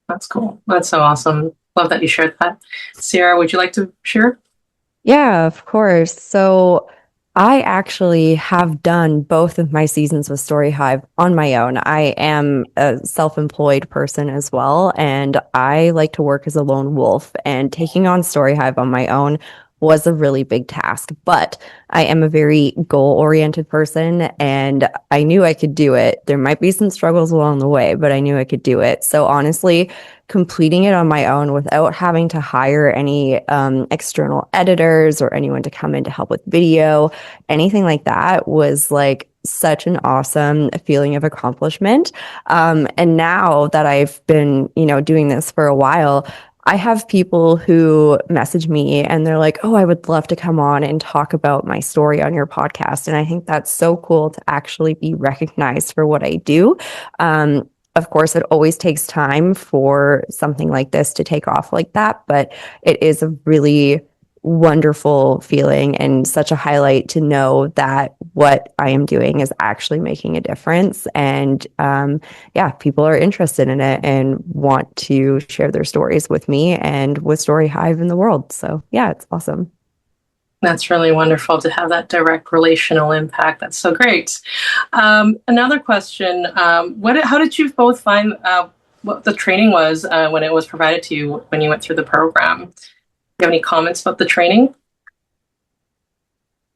That's cool. That's so awesome. Love that you shared that. Sierra, would you like to share? Yeah, of course. So I actually have done both of my seasons with StoryHive on my own. I am a self-employed person as well, and I like to work as a lone wolf, and taking on StoryHive on my own was a really big task, but I am a very goal-oriented person, and I knew I could do it. There might be some struggles along the way, but I knew I could do it. So honestly, completing it on my own without having to hire any external editors or anyone to come in to help with video, anything like that, was like such an awesome feeling of accomplishment. And now that I've been, doing this for a while, I have people who message me and they're like, oh, I would love to come on and talk about my story on your podcast. And I think that's so cool to actually be recognized for what I do. Of course, it always takes time for something like this to take off like that, but it is a really wonderful feeling and such a highlight to know that what I am doing is actually making a difference. And people are interested in it and want to share their stories with me and with StoryHive in the world. So yeah, it's awesome. That's really wonderful to have that direct relational impact. That's so great. Another question, how did you both find what the training was when it was provided to you when you went through the program? Do you have any comments about the training?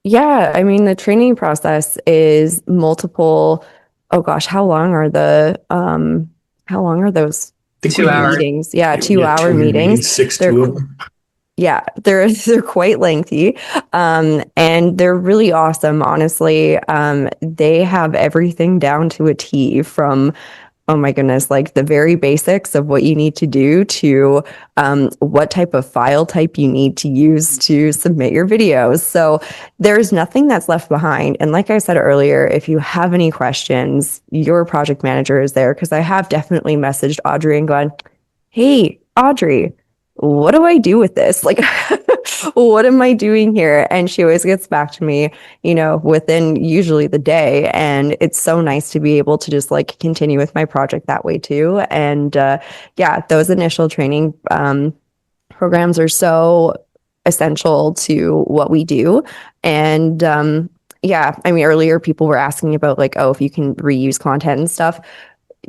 Yeah, I mean, the training process is multiple. Oh gosh, how long are those 2 hours meetings? Yeah, 2-hour meetings. 6 to them. Yeah, they're quite lengthy, and they're really awesome. Honestly, they have everything down to a T, from, oh my goodness, like the very basics of what you need to do to what type of file type you need to use to submit your videos. So there's nothing that's left behind. And like I said earlier, if you have any questions, your project manager is there, because I have definitely messaged Audrey and gone, hey, Audrey, what do I do with this? Like, what am I doing here? And she always gets back to me, within usually the day. And it's so nice to be able to just like continue with my project that way too. And those initial training programs are so essential to what we do. And earlier people were asking about like, oh, if you can reuse content and stuff.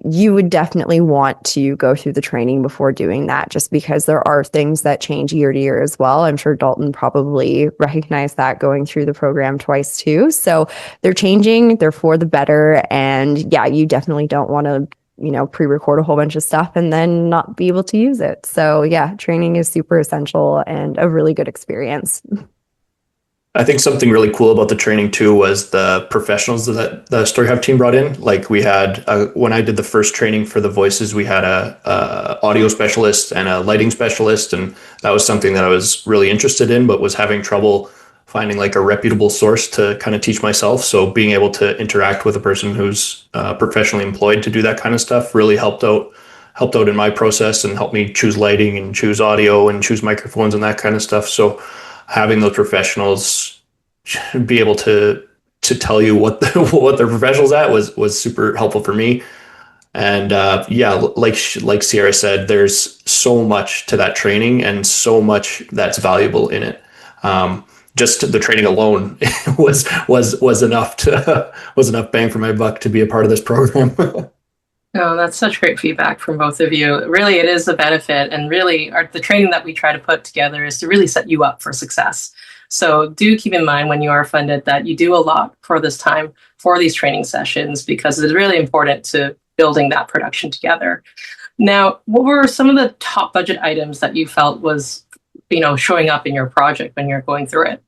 You would definitely want to go through the training before doing that, just because there are things that change year to year as well. I'm sure Dalton probably recognized that going through the program twice too. So they're changing, they're for the better. And yeah, you definitely don't want to pre-record a whole bunch of stuff and then not be able to use it. So yeah, training is super essential and a really good experience. I think something really cool about the training too was the professionals that the StoryHive team brought in. Like we had, when I did the first training for the voices, we had a audio specialist and a lighting specialist, and that was something that I was really interested in, but was having trouble finding like a reputable source to kind of teach myself. So being able to interact with a person who's professionally employed to do that kind of stuff really helped out in my process and helped me choose lighting and choose audio and choose microphones and that kind of stuff. So having those professionals be able to tell you what they're professionals at was super helpful for me. And like Sierra said, there's so much to that training and so much that's valuable in it. Just the training alone was enough bang for my buck to be a part of this program. Oh, that's such great feedback from both of you. Really, it is a benefit. And really, the training that we try to put together is to really set you up for success. So do keep in mind when you are funded that you do a lot for this time for these training sessions, because it's really important to building that production together. Now, what were some of the top budget items that you felt was, showing up in your project when you're going through it?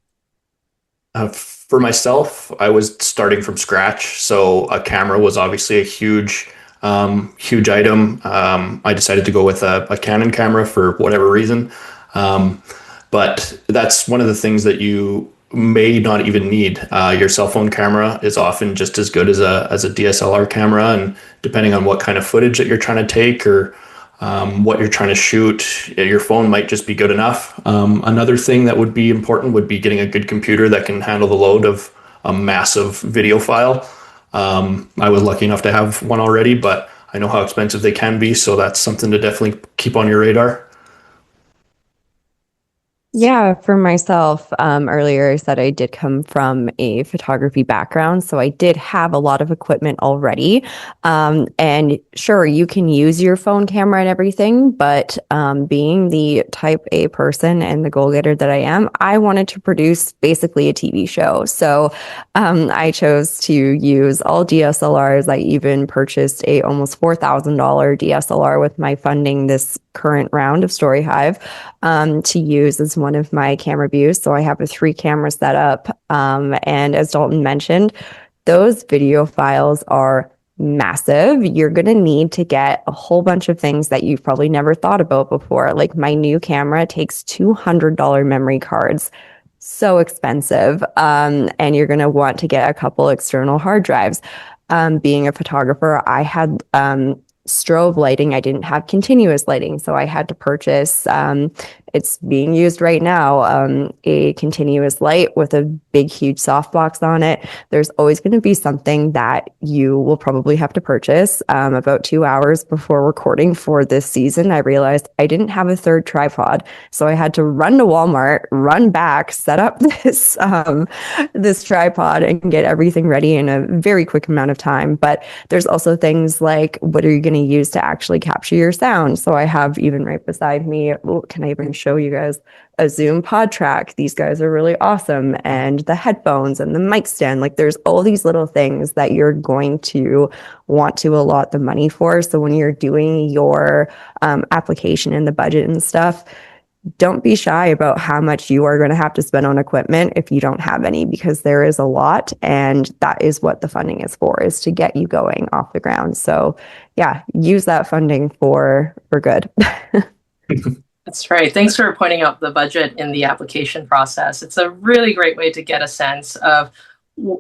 For myself, I was starting from scratch. So a camera was obviously a huge item. I decided to go with a Canon camera for whatever reason. But that's one of the things that you may not even need. Your cell phone camera is often just as good as a DSLR camera. And depending on what kind of footage that you're trying to take or what you're trying to shoot, your phone might just be good enough. Another thing that would be important would be getting a good computer that can handle the load of a massive video file. I was lucky enough to have one already, but I know how expensive they can be. So that's something to definitely keep on your radar. Yeah, for myself, earlier I said I did come from a photography background, so I did have a lot of equipment already. And sure, you can use your phone camera and everything, but being the type A person and the goal-getter that I am, I wanted to produce basically a TV show. So I chose to use all DSLRs. I even purchased a almost $4,000 DSLR with my funding this current round of StoryHive to use as one of my camera views. So I have a 3-camera setup. And as Dalton mentioned, those video files are massive. You're going to need to get a whole bunch of things that you've probably never thought about before. Like my new camera takes $200 memory cards. So expensive. And you're going to want to get a couple external hard drives. Being a photographer, I had strobe lighting. I didn't have continuous lighting, so I had to purchase, it's being used right now, a continuous light with a big, huge softbox on it. There's always going to be something that you will probably have to purchase. About 2 hours before recording for this season, I realized I didn't have a third tripod, so I had to run to Walmart, run back, set up this tripod, and get everything ready in a very quick amount of time. But there's also things like, what are you going to use to actually capture your sound? So I have, even right beside me, can I even show you guys, a Zoom pod track. These guys are really awesome. And the headphones and the mic stand. Like there's all these little things that you're going to want to allot the money for. So when you're doing your application and the budget and stuff, don't be shy about how much you are going to have to spend on equipment if you don't have any, because there is a lot, and that is what the funding is for, is to get you going off the ground. So yeah, use that funding for good. That's right. Thanks for pointing out the budget in the application process. It's a really great way to get a sense of,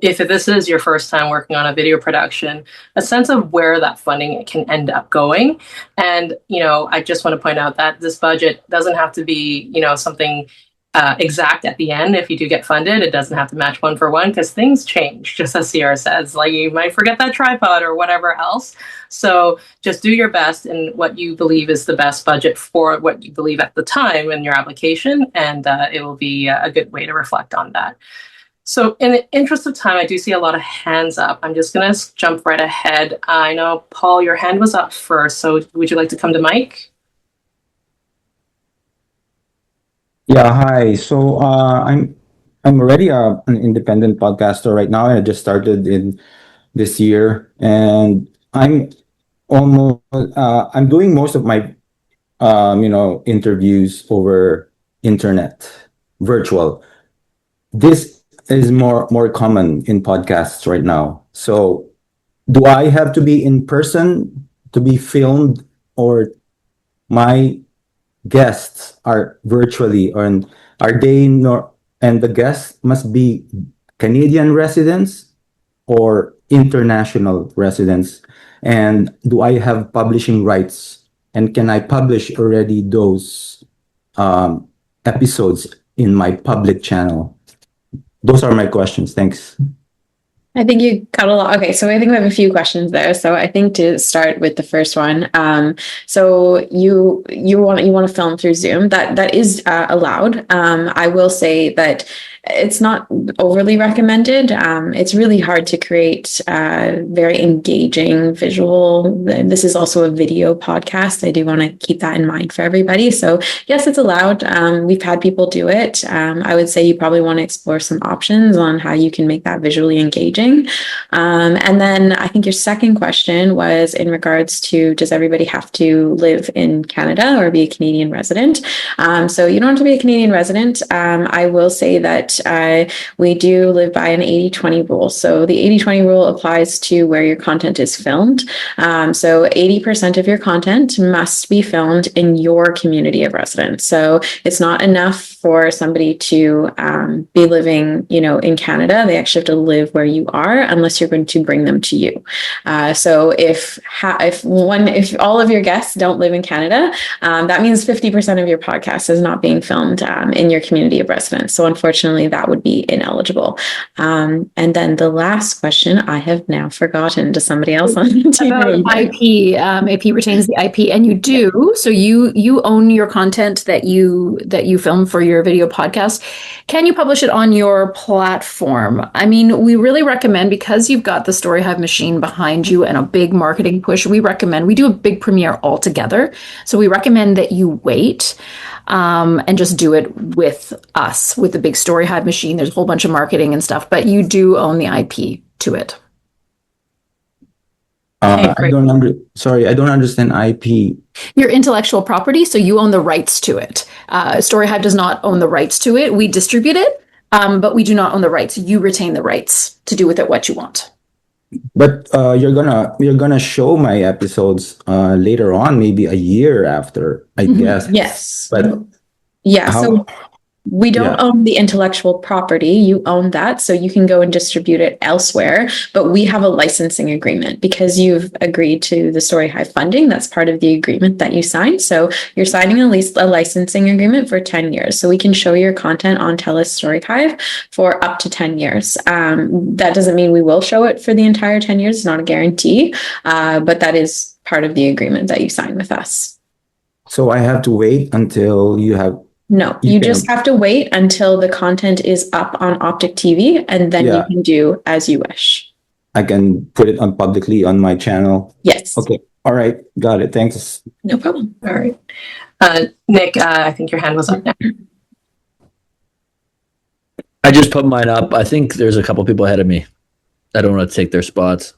if this is your first time working on a video production, a sense of where that funding can end up going. And, I just want to point out that this budget doesn't have to be, something exact at the end. If you do get funded, it doesn't have to match one for one, because things change, just as Sierra says, like you might forget that tripod or whatever else. So just do your best in what you believe is the best budget for what you believe at the time in your application, and it will be a good way to reflect on that. So in the interest of time, I do see a lot of hands up. I'm just going to jump right ahead. I know, Paul, your hand was up first. So would you like to come to Mike? Yeah, hi. So I'm already an independent podcaster right now. I just started in this year, and I'm I'm doing most of my interviews over internet, virtual. This is more common in podcasts right now. So do I have to be in person to be filmed, or my guests are virtually, and are they and the guests must be Canadian residents or international residents? And do I have publishing rights? And can I publish already those episodes in my public channel? Those are my questions. Thanks. I think you got a lot. Okay, so I think we have a few questions there. So I think to start with the first one, so you want to film through Zoom. That is allowed. I will say that it's not overly recommended. It's really hard to create very engaging visual. This is also a video podcast. I do want to keep that in mind for everybody. So yes, it's allowed. We've had people do it. I would say you probably want to explore some options on how you can make that visually engaging. And then I think your second question was in regards to, does everybody have to live in Canada or be a Canadian resident? So you don't have to be a Canadian resident. I will say that we do live by an 80-20 rule. So the 80-20 rule applies to where your content is filmed. So 80% of your content must be filmed in your community of residence. So it's not enough for somebody to be living, in Canada. They actually have to live where you are, unless you're going to bring them to you. So if all of your guests don't live in Canada, that means 50% of your podcast is not being filmed in your community of residence. So unfortunately, that would be ineligible. And then the last question I have now forgotten. Does somebody else on the team remember? IP. IP retains the IP, and you do. So you own your content that you film for your video podcast. Can you publish it on your platform? I mean, we really recommend, because you've got the StoryHive machine behind you and a big marketing push, we do a big premiere all together. So we recommend that you wait and just do it with us, with the big StoryHive machine. There's a whole bunch of marketing and stuff, but you do own the IP to it. I don't understand IP. Your intellectual property, so you own the rights to it. StoryHive does not own the rights to it. We distribute it, but we do not own the rights. You retain the rights to do with it what you want. But you're gonna show my episodes later on, maybe a year after, I guess. Yes. But yeah. So we don't own the intellectual property. You own that, so you can go and distribute it elsewhere. But we have a licensing agreement because you've agreed to the StoryHive funding. That's part of the agreement that you signed. So you're signing at least a licensing agreement for 10 years. So we can show your content on TELUS StoryHive for up to 10 years. That doesn't mean we will show it for the entire 10 years. It's not a guarantee, but that is part of the agreement that you sign with us. So I have to wait until you have... No, you just have to wait until the content is up on Optic TV, and then you can do as you wish. I can put it on publicly on my channel. Yes. Okay. All right. Got it. Thanks. No problem. All right. Nick, I think your hand was up now. I just put mine up. I think there's a couple people ahead of me. I don't want to take their spots.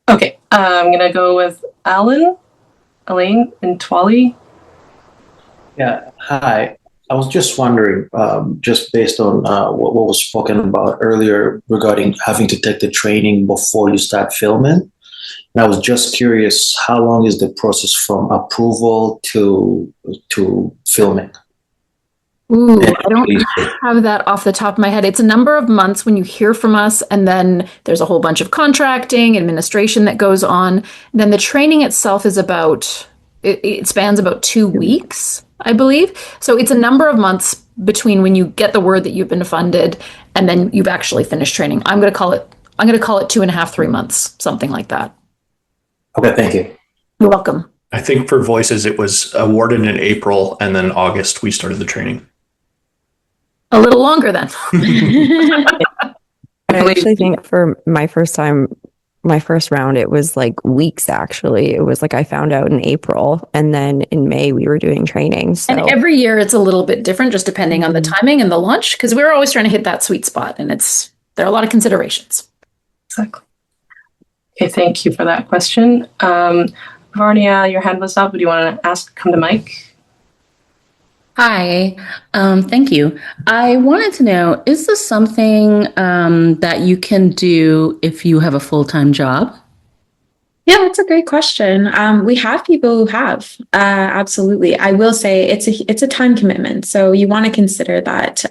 Okay. I'm going to go with Elaine, and Twali. Yeah, hi. I was just wondering, just based on what was spoken about earlier regarding having to take the training before you start filming. And I was just curious, how long is the process from approval to filming? Ooh, I don't have that off the top of my head. It's a number of months when you hear from us, and then there's a whole bunch of contracting, administration that goes on. Then the training itself is it spans about 2 weeks, I believe. So it's a number of months between when you get the word that you've been funded and then you've actually finished training. I'm going to call it 2.5, 3 months, something like that. Okay, thank you. You're welcome. I think for Voices, it was awarded in April, and then August, we started the training. A little longer then. I actually think for my first round, it was like weeks, actually. It was like I found out in April, and then in May we were doing training. So. And every year it's a little bit different, just depending on the timing and the launch, because we're always trying to hit that sweet spot, and there are a lot of considerations. Exactly. Okay, thank you for that question. Varnia, your hand was up. Do you want to come to Mike? Hi, thank you. I wanted to know, is this something that you can do if you have a full-time job? Yeah, that's a great question. We have people who have, absolutely. I will say it's a time commitment. So you want to consider that,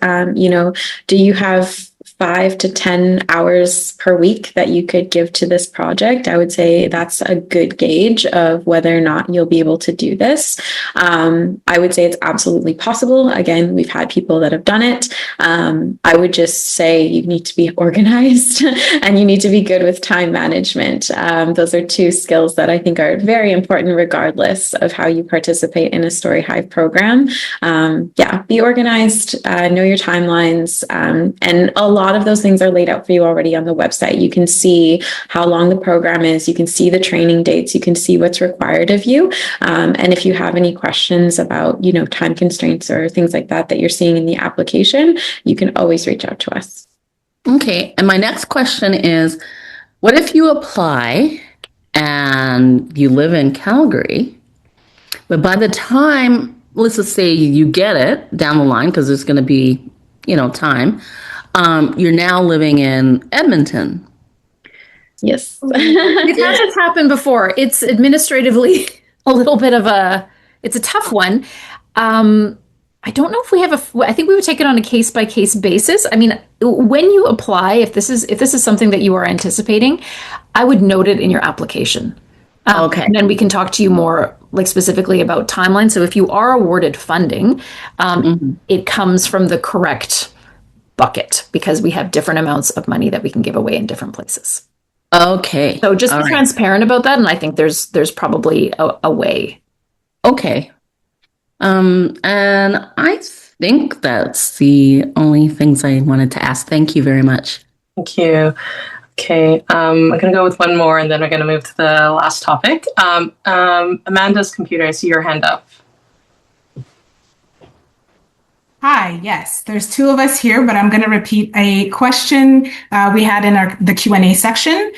do you have 5 to 10 hours per week that you could give to this project? I would say that's a good gauge of whether or not you'll be able to do this. I would say it's absolutely possible. Again, we've had people that have done it. I would just say you need to be organized and you need to be good with time management. Those are two skills that I think are very important regardless of how you participate in a StoryHive program. Be organized, know your timelines, and a lot of those things are laid out for you already on the website. You can see how long the program is, you can see the training dates, you can see what's required of you. And if you have any questions about, time constraints or things like that you're seeing in the application, you can always reach out to us. Okay. And my next question is, what if you apply and you live in Calgary, but by the time, let's just say you get it down the line, because there's going to be, time, you're now living in Edmonton. Yes. It hasn't happened before. It's administratively a little bit of it's a tough one. I don't know if we have I think we would take it on a case-by-case basis. I mean, when you apply, if this is something that you are anticipating, I would note it in your application. Okay. And then we can talk to you more specifically about timeline. So if you are awarded funding, it comes from the correct bucket because we have different amounts of money that we can give away in different places. Okay. So just be transparent about that. And I think there's probably a way. Okay. And I think that's the only things I wanted to ask. Thank you very much. Thank you. Okay, I'm going to go with one more and then we're going to move to the last topic. Amanda's computer, I see your hand up. Hi, yes, there's two of us here, but I'm going to repeat a question we had in the Q&A section.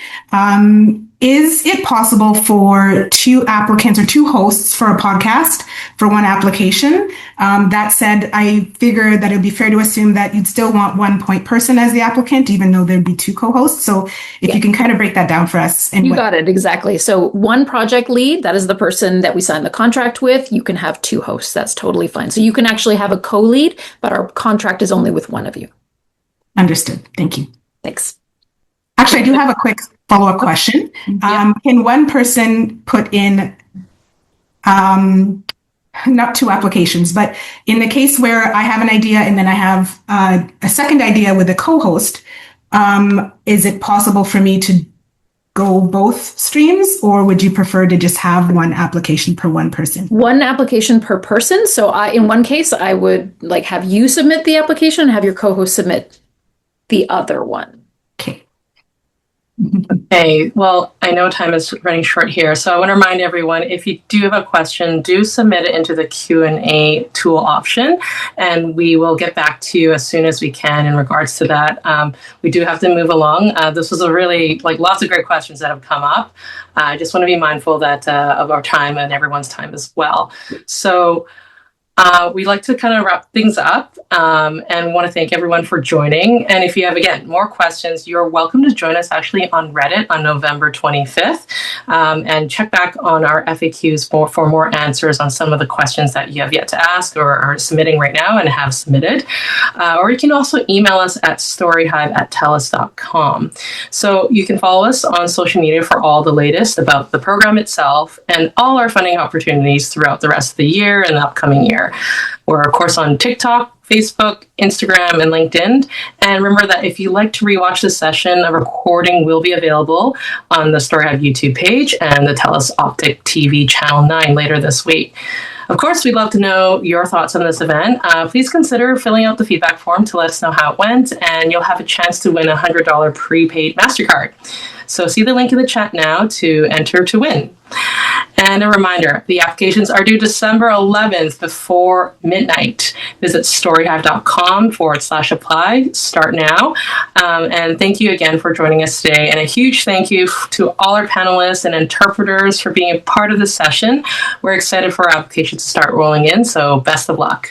Is it possible for two applicants or two hosts for a podcast for one application? That said, I figure that it would be fair to assume that you'd still want one point person as the applicant, even though there'd be two co-hosts. So if you can kind of break that down for us. You got it, exactly. So one project lead, that is the person that we signed the contract with. You can have two hosts. That's totally fine. So you can actually have a co-lead, but our contract is only with one of you. Understood. Thank you. Thanks. Actually, I do have a quick follow-up question. Can one person put in, not two applications, but in the case where I have an idea and then I have a second idea with a co-host, is it possible for me to go both streams, or would you prefer to just have one application per one person? One application per person. So in one case, I would have you submit the application and have your co-host submit the other one. Okay, well, I know time is running short here, so I want to remind everyone, if you do have a question, do submit it into the Q&A tool option, and we will get back to you as soon as we can in regards to that. We do have to move along. This was a really, lots of great questions that have come up. I just want to be mindful that of our time and everyone's time as well. So we'd like to kind of wrap things up and want to thank everyone for joining. And if you have, again, more questions, you're welcome to join us actually on Reddit on November 25th and check back on our FAQs for more answers on some of the questions that you have yet to ask or are submitting right now and have submitted. Or you can also email us at storyhive@telus.com. So you can follow us on social media for all the latest about the program itself and all our funding opportunities throughout the rest of the year and the upcoming year. We're, of course, on TikTok, Facebook, Instagram, and LinkedIn. And remember that if you'd like to rewatch this session, a recording will be available on the StoryHive YouTube page and the TELUS Optic TV Channel 9 later this week. Of course, we'd love to know your thoughts on this event. Please consider filling out the feedback form to let us know how it went, and you'll have a chance to win a $100 prepaid MasterCard. So see the link in the chat now to enter to win. And a reminder, the applications are due December 11th before midnight. Visit storyhive.com/apply. Start now. And thank you again for joining us today. And a huge thank you to all our panelists and interpreters for being a part of the session. We're excited for our applications to start rolling in, so best of luck.